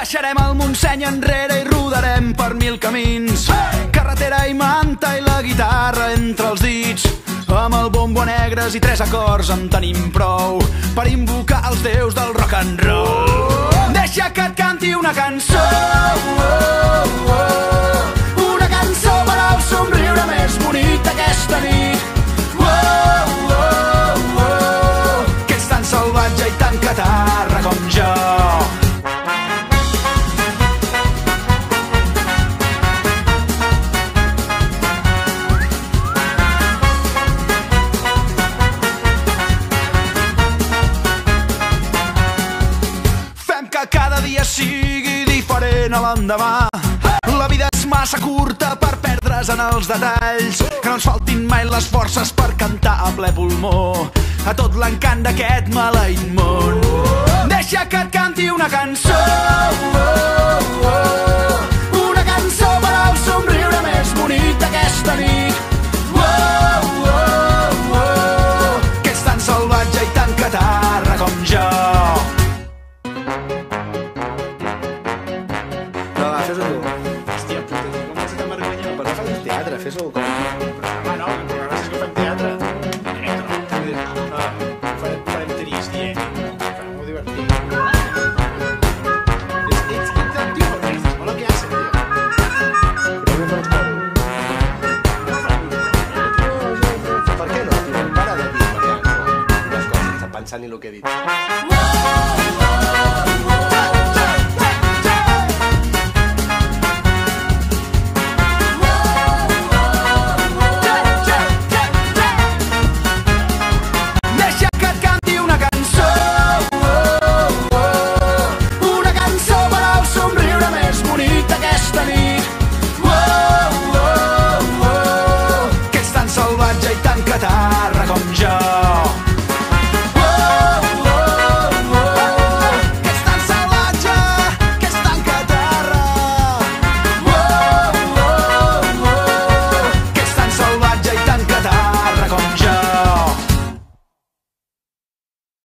Deixarem el Montseny enrere i rodarem per 1000 camins. Carretera i manta i la guitarra entre els dits. Amb el bombo a negres i 3 acords en tenim prou per invocar els déus del rock and roll. Deixa que et canti una cançó, una cançó per al somriure més bonic d'aquesta nit. Que ets tan salvatge i tan catarra com jo. Cada dia sigui diferent a l'endemà. La vida és massa curta per perdre's en els detalls. Que no ens faltin mai les forces per cantar a ple pulmó a tot l'encant d'aquest maleït món. Deixa que et canti una cançó, una cançó per al somriure més bonic d'aquesta nit. Que ets tan salvatge i tan catarra com jo. Fes-ho com... Home, no, el programa és que fem teatre. Farem trist, farem molt divertit. Ets un tio per més, mola que hace, tio. Per què no, tio? Para de dir unes coses sense pensar ni el que he dit.